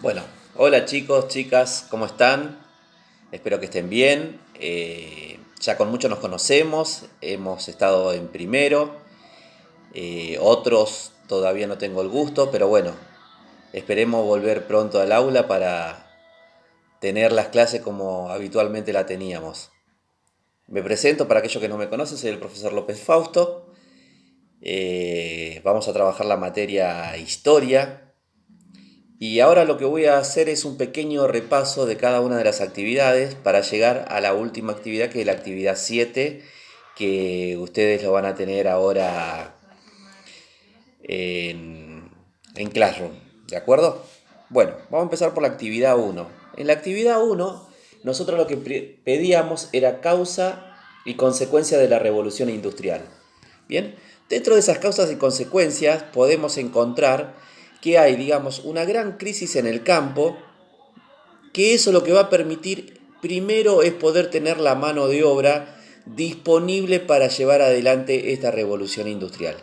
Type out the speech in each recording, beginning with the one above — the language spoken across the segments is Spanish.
Bueno, hola chicos, chicas, ¿cómo están? Espero que estén bien. Ya con muchos nos conocemos, hemos estado en primero, otros todavía no tengo el gusto, pero bueno, esperemos volver pronto al aula para tener las clases como habitualmente la teníamos. Me presento para aquellos que no me conocen, soy el profesor López Fausto. Vamos a trabajar la materia historia. Y ahora lo que voy a hacer es un pequeño repaso de cada una de las actividades para llegar a la última actividad, que es la actividad 7, que ustedes lo van a tener ahora en Classroom. ¿De acuerdo? Bueno, vamos a empezar por la actividad uno. En la actividad uno, nosotros lo que pedíamos era causa y consecuencia de la revolución industrial. Bien, dentro de esas causas y consecuencias podemos encontrar que hay, digamos, una gran crisis en el campo, que eso lo que va a permitir primero es poder tener la mano de obra disponible para llevar adelante esta revolución industrial.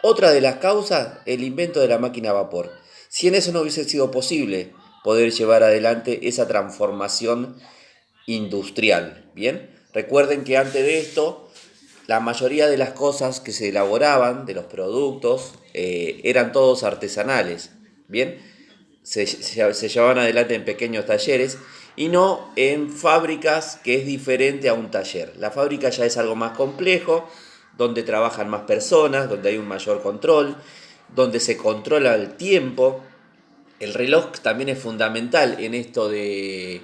Otra de las causas, el invento de la máquina a vapor. Si en eso no hubiese sido posible poder llevar adelante esa transformación industrial, ¿bien? Recuerden que antes de esto, la mayoría de las cosas que se elaboraban, de los productos, eran todos artesanales, ¿bien? Se llevaban adelante en pequeños talleres y no en fábricas, que es diferente a un taller. La fábrica ya es algo más complejo, donde trabajan más personas, donde hay un mayor control, donde se controla el tiempo. El reloj también es fundamental en esto de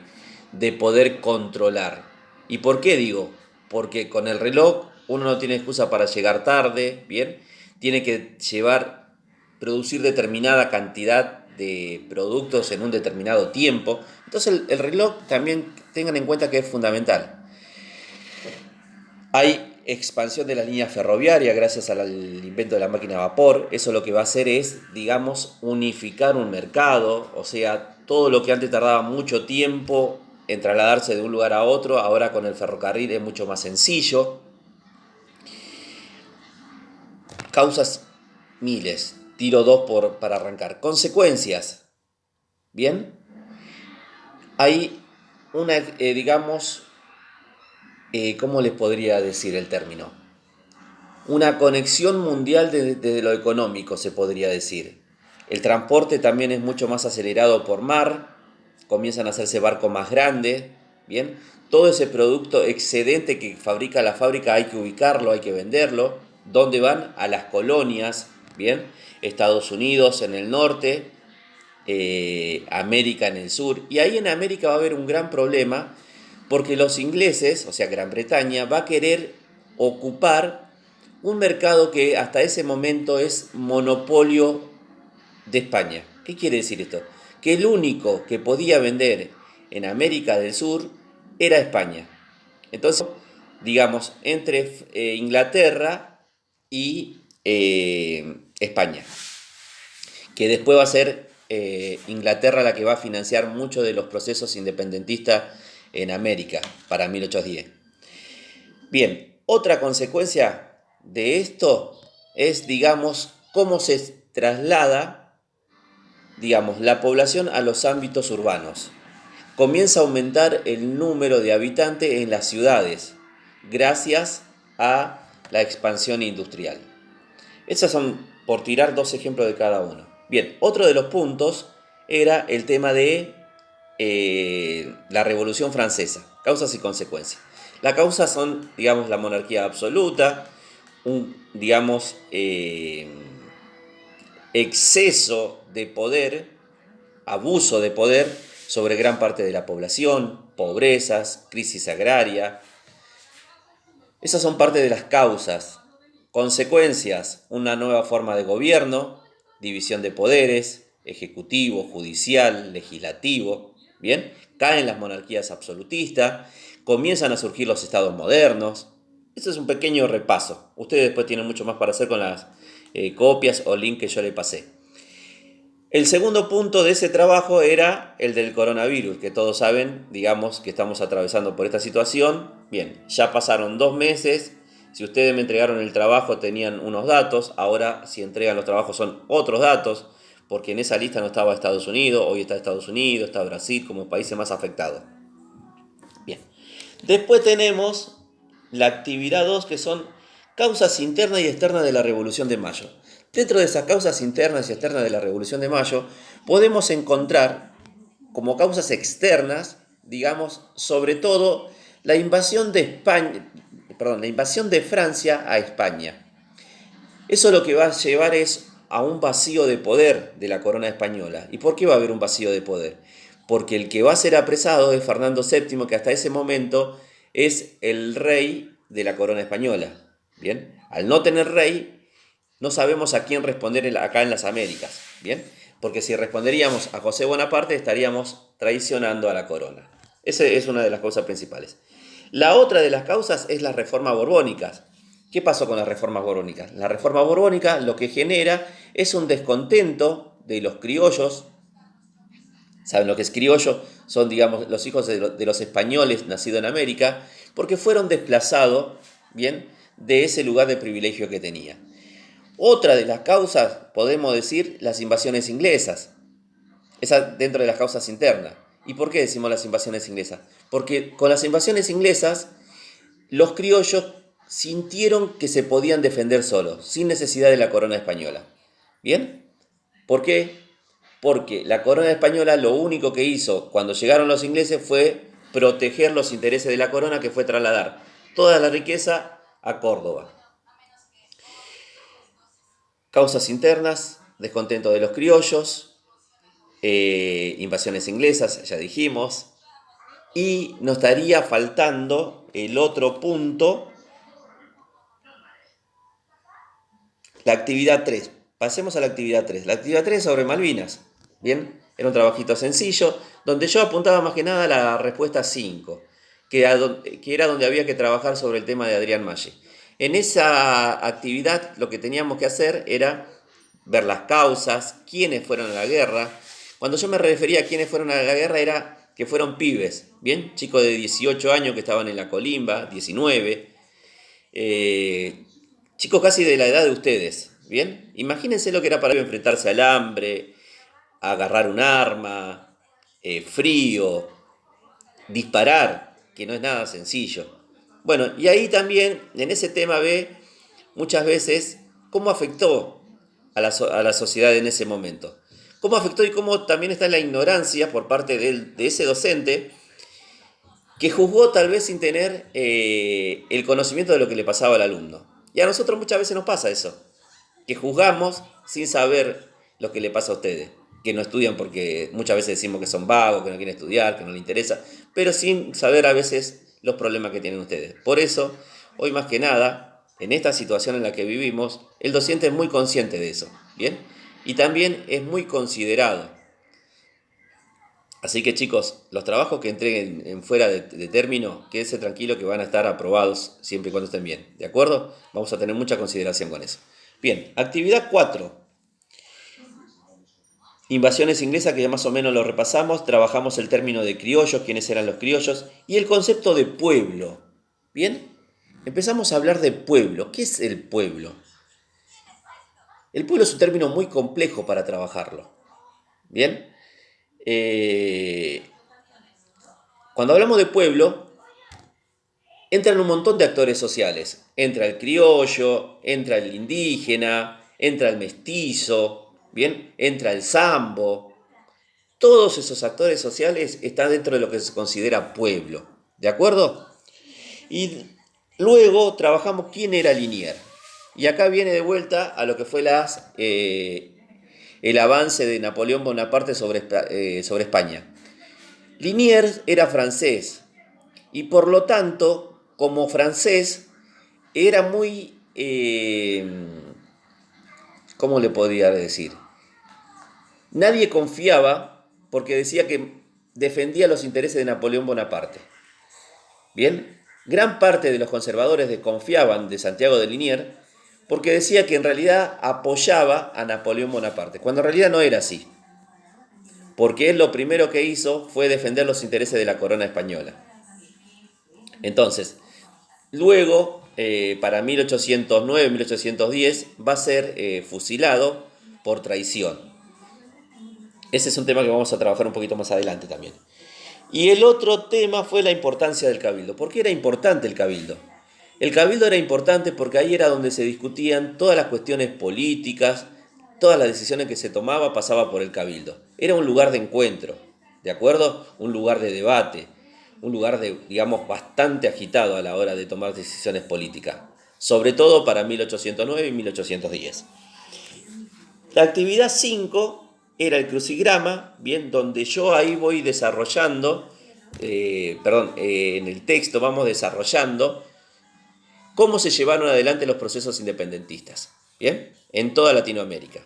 poder controlar. ¿Y por qué digo? Porque con el reloj uno no tiene excusa para llegar tarde, ¿bien? Tiene que producir determinada cantidad de productos en un determinado tiempo. Entonces el reloj también tengan en cuenta que es fundamental. Hay expansión de las líneas ferroviarias gracias al invento de la máquina a vapor. Eso lo que va a hacer es, digamos, unificar un mercado. O sea, todo lo que antes tardaba mucho tiempo en trasladarse de un lugar a otro, ahora con el ferrocarril es mucho más sencillo. Causas miles. Tiro dos para arrancar. Consecuencias. Bien. Hay una, digamos, ¿cómo les podría decir el término? Una conexión mundial desde lo económico, se podría decir. El transporte también es mucho más acelerado por mar, comienzan a hacerse barcos más grandes, ¿bien? Todo ese producto excedente que fabrica la fábrica hay que ubicarlo, hay que venderlo. ¿Dónde van? A las colonias, ¿bien? Estados Unidos en el norte, América en el sur. Y ahí en América va a haber un gran problema porque los ingleses, o sea, Gran Bretaña, va a querer ocupar un mercado que hasta ese momento es monopolio de España. ¿Qué quiere decir esto? Que el único que podía vender en América del Sur era España. Entonces, digamos, entre Inglaterra y España, que después va a ser Inglaterra la que va a financiar muchos de los procesos independentistas en América para 1810. Bien, otra consecuencia de esto es, digamos, cómo se traslada, digamos, la población a los ámbitos urbanos. Comienza a aumentar el número de habitantes en las ciudades gracias a la expansión industrial. Esos son, por tirar dos ejemplos de cada uno. Bien, otro de los puntos era el tema de la Revolución Francesa, causas y consecuencias. Las causas son, digamos, la monarquía absoluta, un, digamos, exceso de poder, abuso de poder sobre gran parte de la población, pobrezas, crisis agraria. Esas son parte de las causas. Consecuencias, una nueva forma de gobierno, división de poderes, ejecutivo, judicial, legislativo. Bien, caen las monarquías absolutistas, comienzan a surgir los estados modernos. Este es un pequeño repaso. Ustedes después tienen mucho más para hacer con las copias o link que yo le pasé. El segundo punto de ese trabajo era el del coronavirus, que todos saben, digamos, que estamos atravesando por esta situación. Bien, ya pasaron 2 meses. Si ustedes me entregaron el trabajo tenían unos datos, ahora si entregan los trabajos son otros datos. porque en esa lista no estaba Estados Unidos, hoy está Estados Unidos, está Brasil como países más afectados. Bien. Después tenemos la actividad 2, que son causas internas y externas de la Revolución de Mayo. Dentro de esas causas internas y externas de la Revolución de Mayo, podemos encontrar como causas externas, digamos, sobre todo la invasión de España, perdón, la invasión de Francia a España. Eso lo que va a llevar es a un vacío de poder de la corona española. ¿Y por qué va a haber un vacío de poder? Porque el que va a ser apresado es Fernando VII, que hasta ese momento es el rey de la corona española. Bien, al no tener rey, no sabemos a quién responder acá en las Américas. Bien, porque si responderíamos a José Bonaparte, estaríamos traicionando a la corona. Esa es una de las causas principales. La otra de las causas es las reformas borbónicas. ¿Qué pasó con las reformas borbónicas? La reforma borbónica lo que genera es un descontento de los criollos. ¿Saben lo que es criollo? Son, digamos, los hijos de los españoles nacidos en América, porque fueron desplazados, ¿bien?, de ese lugar de privilegio que tenía. Otra de las causas, podemos decir, las invasiones inglesas. Esa dentro de las causas internas. ¿Y por qué decimos las invasiones inglesas? Porque con las invasiones inglesas, los criollos sintieron que se podían defender solos, sin necesidad de la corona española. ¿Bien? ¿Por qué? Porque la corona española lo único que hizo cuando llegaron los ingleses fue proteger los intereses de la corona, que fue trasladar toda la riqueza a Córdoba. Causas internas, descontento de los criollos, invasiones inglesas, ya dijimos, y nos estaría faltando el otro punto, la actividad 3. Pasemos a la actividad 3. La actividad 3 es sobre Malvinas. Bien, era un trabajito sencillo, donde yo apuntaba más que nada a la respuesta 5, que era donde había que trabajar sobre el tema de Adrián Maggi. En esa actividad lo que teníamos que hacer era ver las causas, quiénes fueron a la guerra. Cuando yo me refería a quiénes fueron a la guerra era que fueron pibes, ¿bien? Chicos de 18 años que estaban en la colimba, 19, chicos casi de la edad de ustedes, ¿bien? Imagínense lo que era para enfrentarse al hambre, a agarrar un arma, frío, disparar, que no es nada sencillo. Bueno, y ahí también, en ese tema ve muchas veces cómo afectó a la sociedad en ese momento. Cómo afectó y cómo también está la ignorancia por parte de ese docente que juzgó tal vez sin tener el conocimiento de lo que le pasaba al alumno. Y a nosotros muchas veces nos pasa eso, que juzgamos sin saber lo que le pasa a ustedes, que no estudian porque muchas veces decimos que son vagos, que no quieren estudiar, que no les interesa, pero sin saber a veces los problemas que tienen ustedes. Por eso, hoy más que nada, en esta situación en la que vivimos, el docente es muy consciente de eso, ¿bien? Y también es muy considerado. Así que chicos, los trabajos que entreguen en fuera de término, quédense tranquilo que van a estar aprobados siempre y cuando estén bien. ¿De acuerdo? Vamos a tener mucha consideración con eso. Bien, actividad 4. Invasiones inglesas, que ya más o menos lo repasamos. Trabajamos el término de criollos, quiénes eran los criollos, y el concepto de pueblo. Bien, empezamos a hablar de pueblo. ¿Qué es el pueblo? El pueblo es un término muy complejo para trabajarlo. Bien, cuando hablamos de pueblo, entran un montón de actores sociales. Entra el criollo, entra el indígena, entra el mestizo, ¿bien? Entra el sambo. Todos esos actores sociales están dentro de lo que se considera pueblo. ¿De acuerdo? Y luego trabajamos quién era Liniers. Y acá viene de vuelta a lo que fue el avance de Napoleón Bonaparte sobre España. Liniers era francés y por lo tanto, como francés, era muy, ¿cómo le podría decir? Nadie confiaba porque decía que defendía los intereses de Napoleón Bonaparte. Bien, gran parte de los conservadores desconfiaban de Santiago de Liniers porque decía que en realidad apoyaba a Napoleón Bonaparte, cuando en realidad no era así. Porque él lo primero que hizo fue defender los intereses de la corona española. Entonces, luego, para 1809-1810, va a ser fusilado por traición. Ese es un tema que vamos a trabajar un poquito más adelante también. Y el otro tema fue la importancia del cabildo. ¿Por qué era importante el cabildo? El cabildo era importante porque ahí era donde se discutían todas las cuestiones políticas, todas las decisiones que se tomaba pasaba por el cabildo. Era un lugar de encuentro, ¿de acuerdo? Un lugar de debate, un lugar de, digamos, bastante agitado a la hora de tomar decisiones políticas, sobre todo para 1809 y 1810. La actividad 5 era el crucigrama, bien, donde yo ahí voy desarrollando, en el texto vamos desarrollando cómo se llevaron adelante los procesos independentistas, bien, en toda Latinoamérica.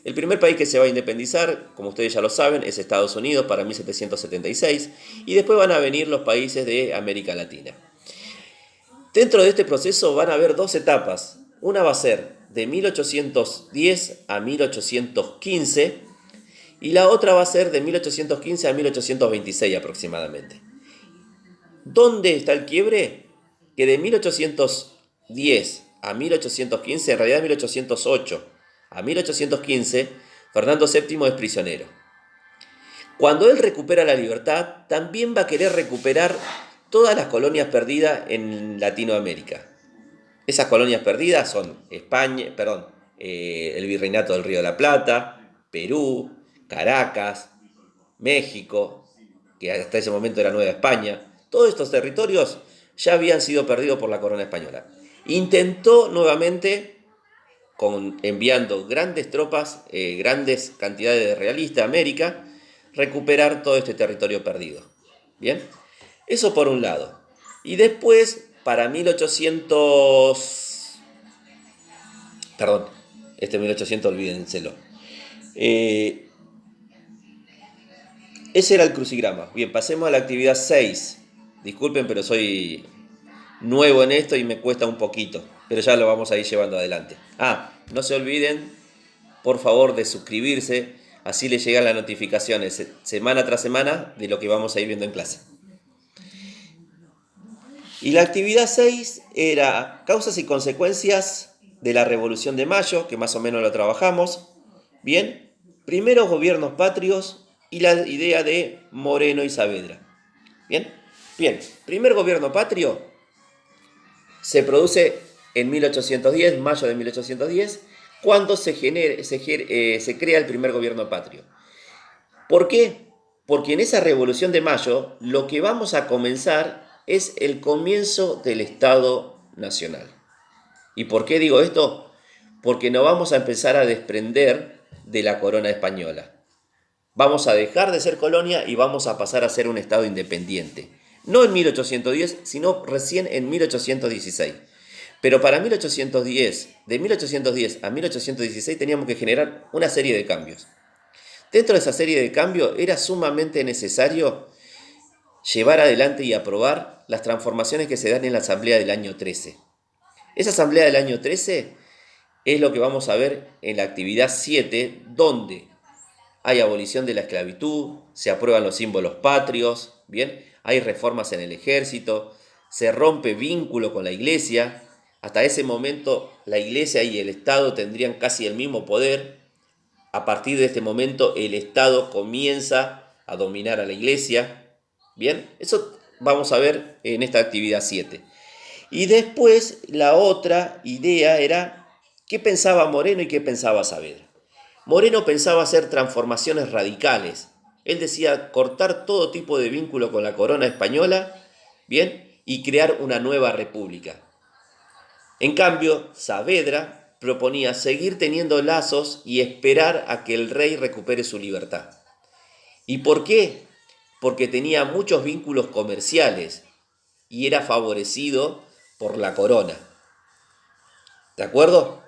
El primer país que se va a independizar, como ustedes ya lo saben, es Estados Unidos para 1776 y después van a venir los países de América Latina. Dentro de este proceso van a haber dos etapas. Una va a ser de 1810 a 1815 y la otra va a ser de 1815 a 1826 aproximadamente. ¿Dónde está el quiebre? Que de 1810 a 1815, en realidad 1808 a 1815, Fernando VII es prisionero. Cuando él recupera la libertad, también va a querer recuperar todas las colonias perdidas en Latinoamérica. Esas colonias perdidas son España, el Virreinato del Río de la Plata, Perú, Caracas, México, que hasta ese momento era Nueva España. Todos estos territorios ya habían sido perdidos por la corona española. Intentó nuevamente, enviando grandes tropas, grandes cantidades de realistas a América, recuperar todo este territorio perdido. Bien, eso por un lado. Y después, para 1800... Perdón, 1800 olvídenselo. Ese era el crucigrama. Bien, pasemos a la actividad 6. Disculpen, pero soy nuevo en esto y me cuesta un poquito, pero ya lo vamos a ir llevando adelante. No se olviden, por favor, de suscribirse, así les llegan las notificaciones semana tras semana de lo que vamos a ir viendo en clase. Y la actividad 6 era causas y consecuencias de la Revolución de Mayo, que más o menos lo trabajamos. Bien, primeros gobiernos patrios y la idea de Moreno y Saavedra. Bien, primer gobierno patrio se produce en 1810, mayo de 1810, cuando se crea el primer gobierno patrio. ¿Por qué? Porque en esa Revolución de Mayo lo que vamos a comenzar es el comienzo del Estado Nacional. ¿Y por qué digo esto? Porque nos vamos a empezar a desprender de la corona española. Vamos a dejar de ser colonia y vamos a pasar a ser un Estado independiente. No en 1810, sino recién en 1816. Pero para 1810, de 1810 a 1816 teníamos que generar una serie de cambios. Dentro de esa serie de cambios era sumamente necesario llevar adelante y aprobar las transformaciones que se dan en la Asamblea del año 13. Esa Asamblea del año 13 es lo que vamos a ver en la actividad 7, donde hay abolición de la esclavitud, se aprueban los símbolos patrios, ¿bien? Hay reformas en el ejército, se rompe vínculo con la iglesia. Hasta ese momento la iglesia y el Estado tendrían casi el mismo poder. A partir de este momento el Estado comienza a dominar a la iglesia. Bien, eso vamos a ver en esta actividad 7. Y después la otra idea era qué pensaba Moreno y qué pensaba Saavedra. Moreno pensaba hacer transformaciones radicales. Él decía cortar todo tipo de vínculo con la corona española, bien, y crear una nueva república. En cambio, Saavedra proponía seguir teniendo lazos y esperar a que el rey recupere su libertad. ¿Y por qué? Porque tenía muchos vínculos comerciales y era favorecido por la corona. ¿De acuerdo?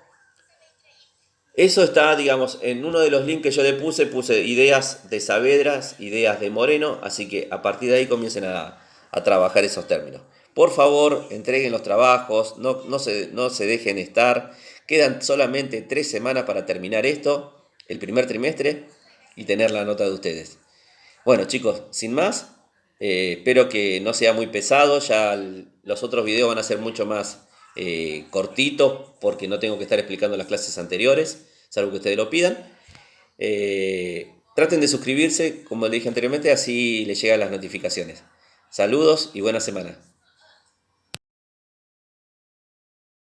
Eso está, digamos, en uno de los links que yo le puse ideas de Saavedra, ideas de Moreno, así que a partir de ahí comiencen a trabajar esos términos. Por favor, entreguen los trabajos, no se dejen estar. Quedan solamente 3 semanas para terminar esto, el primer trimestre, y tener la nota de ustedes. Bueno, chicos, sin más, espero que no sea muy pesado, ya los otros videos van a ser mucho más cortitos, porque no tengo que estar explicando las clases anteriores, salvo que ustedes lo pidan. Traten de suscribirse, como le dije anteriormente, así les llegan las notificaciones. Saludos y buena semana.